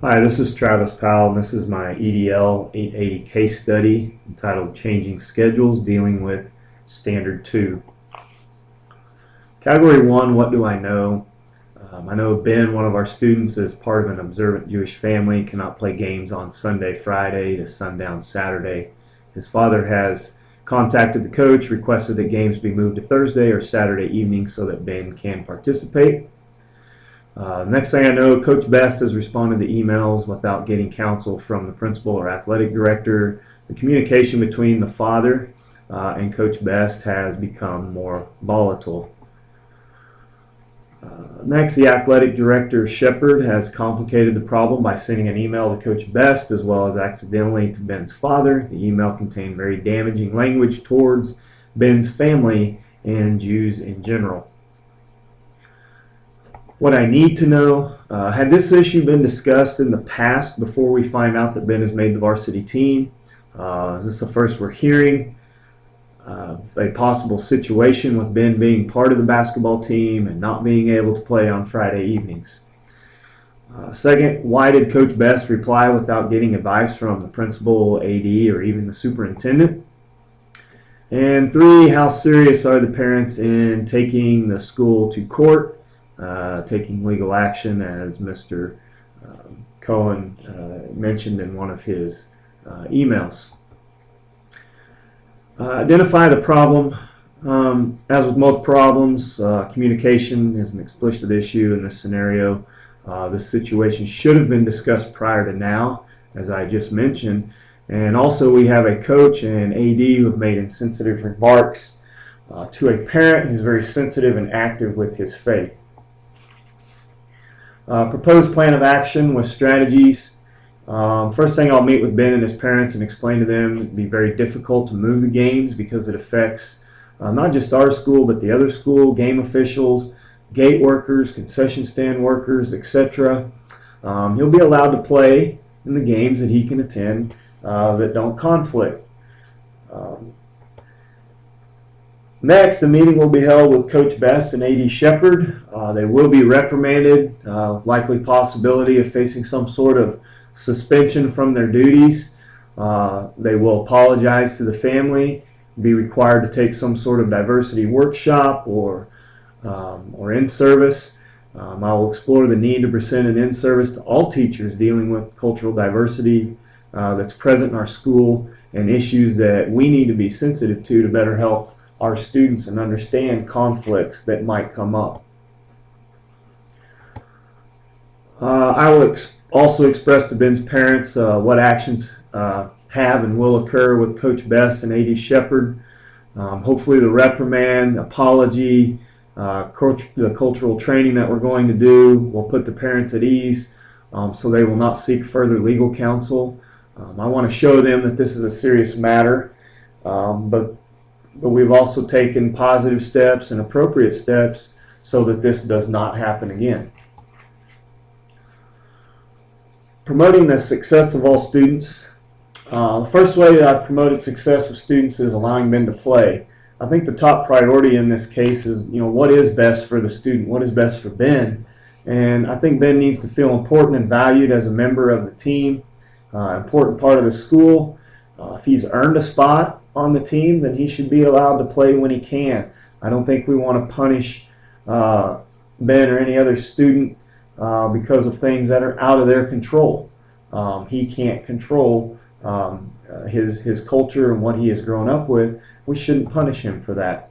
Hi, this is Travis Powell, and this is my EDL 880 case study entitled Changing Schedules Dealing with Standard 2. Category 1, what do I know? I know Ben, one of our students, is part of an observant Jewish family, cannot play games on Sunday, Friday to sundown Saturday. His father has contacted the coach, requested that games be moved to Thursday or Saturday evening so that Ben can participate. Next thing I know, Coach Best has responded to emails without getting counsel from the principal or athletic director. The communication between the father and Coach Best has become more volatile. Next, the athletic director, Shepard, has complicated the problem by sending an email to Coach Best as well as accidentally to Ben's father. The email contained very damaging language towards Ben's family and Jews in general. What I need to know, had this issue been discussed in the past before we find out that Ben has made the varsity team? Is this the first we're hearing of a possible situation with Ben being part of the basketball team and not being able to play on Friday evenings? Second, why did Coach Best reply without getting advice from the principal, AD, or even the superintendent? And three, how serious are the parents in taking the school to court? Taking legal action, as Mr. Cohen mentioned in one of his emails. Identify the problem. As with most problems, communication is an explicit issue in this scenario. This situation should have been discussed prior to now, as I just mentioned. And also we have a coach and AD who have made insensitive remarks to a parent who's very sensitive and active with his faith. Proposed plan of action with strategies. First thing, I'll meet with Ben and his parents and explain to them it'd be very difficult to move the games because it affects not just our school but the other school, game officials, gate workers, concession stand workers, etc. He'll be allowed to play in the games that he can attend that don't conflict. Next, a meeting will be held with Coach Best and AD Shepard. They will be reprimanded, likely possibility of facing some sort of suspension from their duties. They will apologize to the family, be required to take some sort of diversity workshop or in-service. I will explore the need to present an in-service to all teachers dealing with cultural diversity that's present in our school and issues that we need to be sensitive to better help our students and understand conflicts that might come up. I will also express to Ben's parents what actions have and will occur with Coach Best and AD Shepard. Hopefully the reprimand, apology, the cultural training that we're going to do will put the parents at ease so they will not seek further legal counsel. I want to show them that this is a serious matter, but we've also taken positive steps and appropriate steps so that this does not happen again. Promoting the success of all students. The first way that I've promoted success of students is allowing Ben to play. I think the top priority in this case is, what is best for the student, what is best for Ben. And I think Ben needs to feel important and valued as a member of the team, important part of the school. If he's earned a spot on the team, then he should be allowed to play when he can. I don't think we want to punish Ben or any other student because of things that are out of their control. He can't control his culture and what he has grown up with. We shouldn't punish him for that.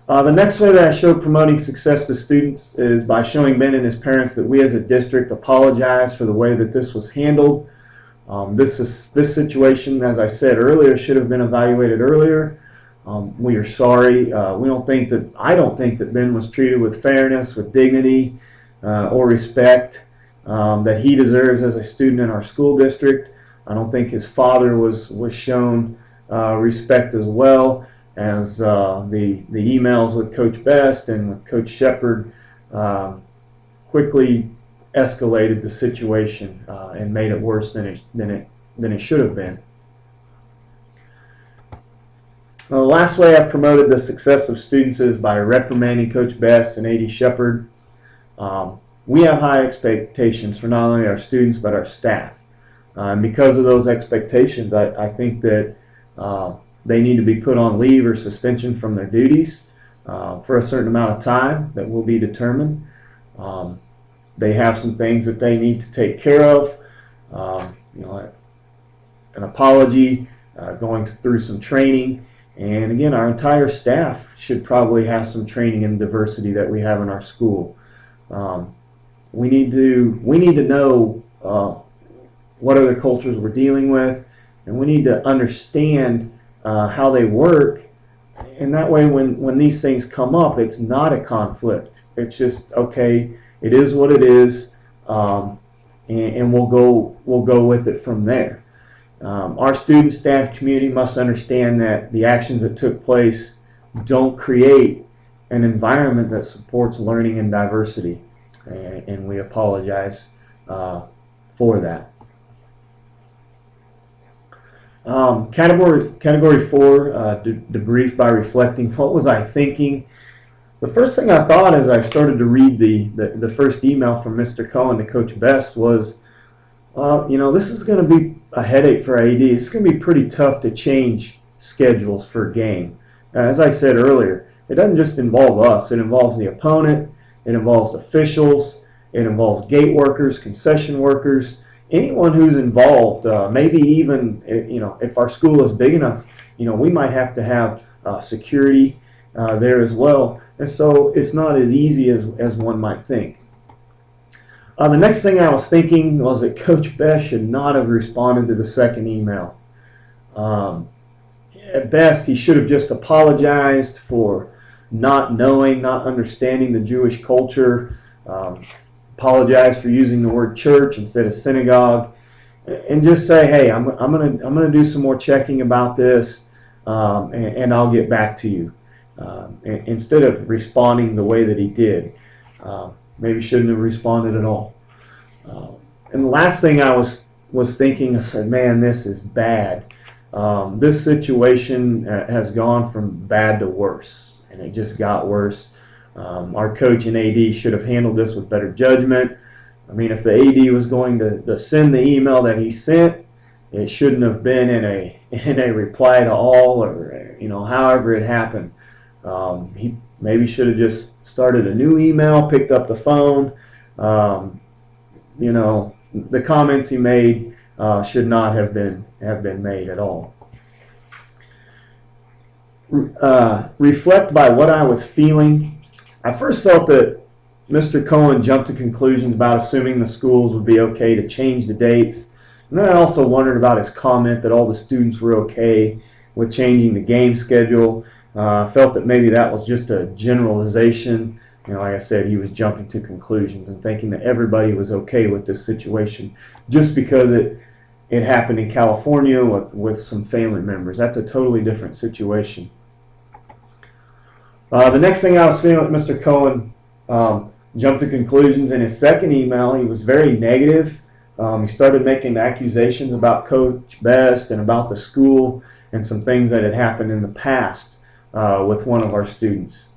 The next way that I show promoting success to students is by showing Ben and his parents that we as a district apologize for the way that this was handled. This situation, as I said earlier, should have been evaluated earlier. We are sorry. I don't think that Ben was treated with fairness, with dignity, or respect that he deserves as a student in our school district. I don't think his father was shown respect as well, as the emails with Coach Best and with Coach Shepard quickly escalated the situation and made it worse than it should have been. The last way I've promoted the success of students is by reprimanding Coach Best and AD Shepard. we have high expectations for not only our students but our staff. And because of those expectations, I think that they need to be put on leave or suspension from their duties for a certain amount of time that will be determined. They have some things that they need to take care of, an apology, going through some training, and again, our entire staff should probably have some training in diversity that we have in our school. We need to know what other cultures we're dealing with, and we need to understand how they work, and that way when these things come up, it's not a conflict. It's just, okay, it is what it is, and we'll go with it from there. Our student, staff, community must understand that the actions that took place don't create an environment that supports learning and diversity, and we apologize for that. Category 4, debrief by reflecting. What was I thinking? The first thing I thought as I started to read the first email from Mr. Cohen to Coach Best was, this is going to be a headache for AD. It's going to be pretty tough to change schedules for a game. As I said earlier, it doesn't just involve us. It involves the opponent. It involves officials. It involves gate workers, concession workers, anyone who's involved. Maybe even, if our school is big enough, we might have to have security there as well. And so it's not as easy as one might think. The next thing I was thinking was that Coach Best should not have responded to the second email. At best, he should have just apologized for not knowing, not understanding the Jewish culture, apologize for using the word church instead of synagogue, and just say, hey, I'm gonna do some more checking about this, and I'll get back to you. Instead of responding the way that he did. Maybe shouldn't have responded at all. And the last thing I was thinking, I said, man, this is bad. This situation has gone from bad to worse, and it just got worse. Our coach and AD should have handled this with better judgment. I mean, if the AD was going to send the email that he sent, it shouldn't have been in a reply to all, or however it happened. He maybe should have just started a new email, picked up the phone. The comments he made should not have been made at all. Reflect by what I was feeling. I first felt that Mr. Cohen jumped to conclusions about assuming the schools would be okay to change the dates. And then I also wondered about his comment that all the students were okay with changing the game schedule. I felt that maybe that was just a generalization. Like I said, he was jumping to conclusions and thinking that everybody was okay with this situation just because it happened in California with some family members. That's a totally different situation. The next thing I was feeling, Mr. Cohen jumped to conclusions. In his second email, he was very negative. He started making accusations about Coach Best and about the school and some things that had happened in the past with one of our students.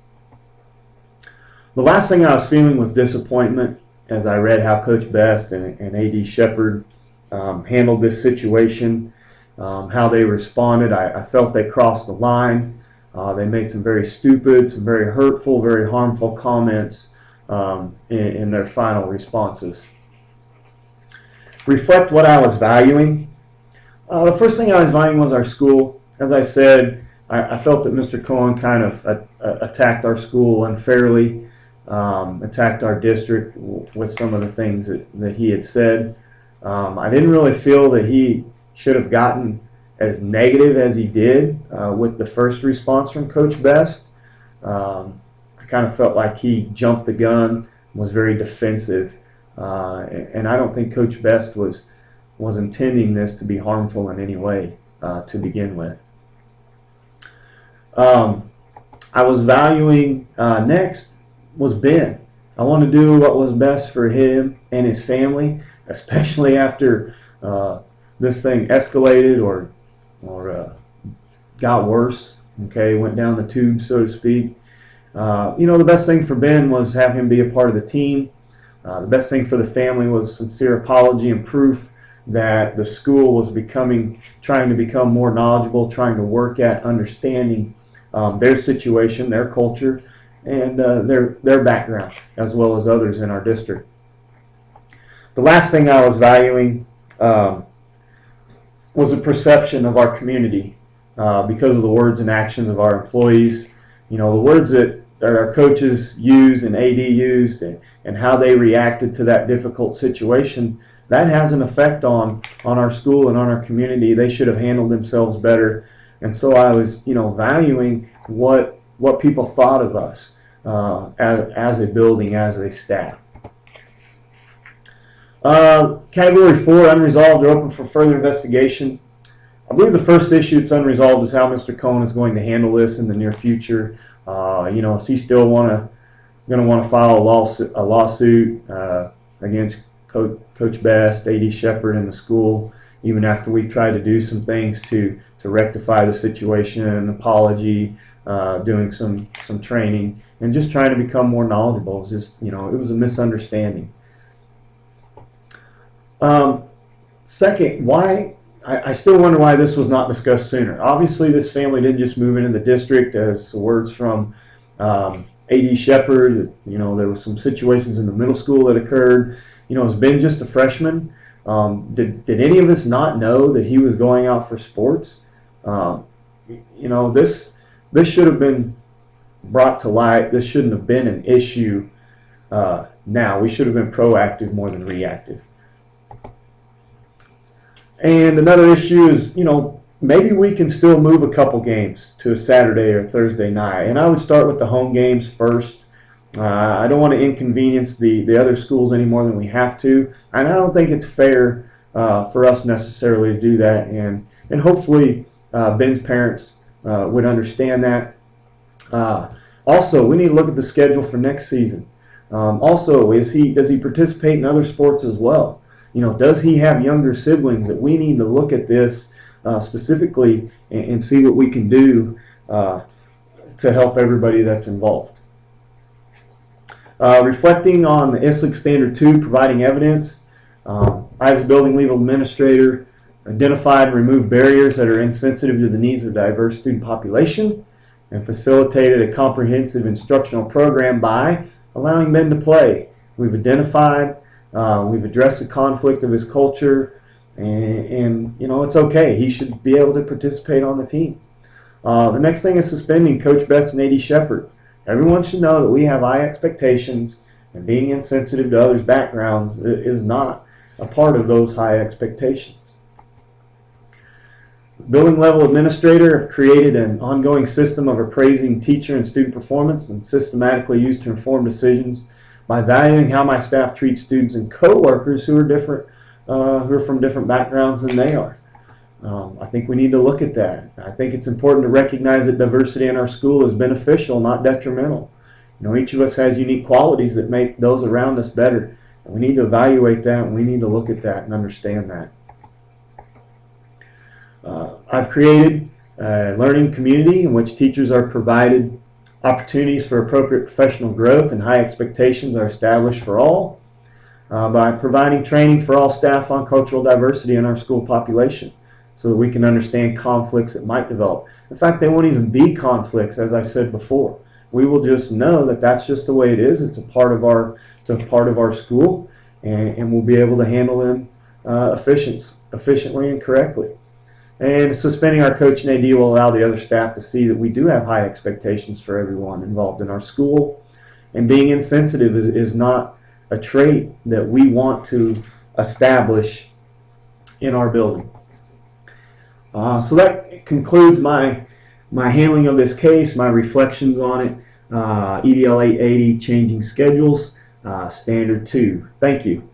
The last thing I was feeling was disappointment as I read how Coach Best and AD Shepard handled this situation, how they responded. I felt they crossed the line. They made some very stupid, some very hurtful, very harmful comments in their final responses. Reflect what I was valuing. The first thing I was valuing was our school. As I said, I felt that Mr. Cohen kind of attacked our school unfairly, attacked our district with some of the things that he had said. I didn't really feel that he should have gotten as negative as he did with the first response from Coach Best. I kind of felt like he jumped the gun, was very defensive, and I don't think Coach Best was intending this to be harmful in any way to begin with. I was valuing, next was Ben. I wanted to do what was best for him and his family, especially after this thing escalated or got worse, went down the tube, so to speak. The best thing for Ben was have him be a part of the team. The best thing for the family was sincere apology and proof that the school was trying to become more knowledgeable, trying to work at understanding their situation, their culture, and their background, as well as others in our district. The last thing I was valuing was the perception of our community because of the words and actions of our employees. The words that our coaches used and AD used and how they reacted to that difficult situation, that has an effect on our school and on our community. They should have handled themselves better. And so I was, valuing what people thought of us as a building, as a staff. Category 4, unresolved or open for further investigation. I believe the first issue that's unresolved is how Mr. Cohen is going to handle this in the near future. Is he still going to want to file a lawsuit against Coach Best, AD Shepard, and the school, even after we've tried to do some things to rectify the situation, an apology, doing some training, and just trying to become more knowledgeable. It was a misunderstanding. Second, I still wonder why this was not discussed sooner. Obviously, this family didn't just move into the district, as the words from AD Shepard. There were some situations in the middle school that occurred. As Ben just a freshman, did any of us not know that he was going out for sports? This should have been brought to light. This shouldn't have been an issue now. We should have been proactive more than reactive. And another issue is, maybe we can still move a couple games to a Saturday or Thursday night. And I would start with the home games first. I don't want to inconvenience the other schools any more than we have to. And I don't think it's fair for us necessarily to do that. And hopefully Ben's parents would understand that. Also, we need to look at the schedule for next season. Also, does he participate in other sports as well? Does he have younger siblings? That we need to look at this specifically and see what we can do to help everybody that's involved. Reflecting on the ISLLC Standard 2, providing evidence. I, as a building legal administrator, identified and removed barriers that are insensitive to the needs of a diverse student population and facilitated a comprehensive instructional program by allowing Ben to play. We've identified, we've addressed the conflict of his culture, and it's okay. He should be able to participate on the team. The next thing is suspending Coach Best and AD Shepard. Everyone should know that we have high expectations, and being insensitive to others' backgrounds is not a part of those high expectations. Building level administrator have created an ongoing system of appraising teacher and student performance and systematically used to inform decisions by valuing how my staff treats students and co-workers who are from different backgrounds than they are. I think we need to look at that. I think it's important to recognize that diversity in our school is beneficial, not detrimental. Each of us has unique qualities that make those around us better. And we need to evaluate that, and we need to look at that and understand that. I've created a learning community in which teachers are provided opportunities for appropriate professional growth, and high expectations are established for all by providing training for all staff on cultural diversity in our school population, so that we can understand conflicts that might develop. In fact, they won't even be conflicts, as I said before. We will just know that that's just the way it is. It's a part of our school, and we'll be able to handle them efficiently and correctly. And suspending our coach and AD will allow the other staff to see that we do have high expectations for everyone involved in our school. And being insensitive is not a trait that we want to establish in our building. So that concludes my handling of this case, my reflections on it. EDL 880, changing schedules, Standard 2. Thank you.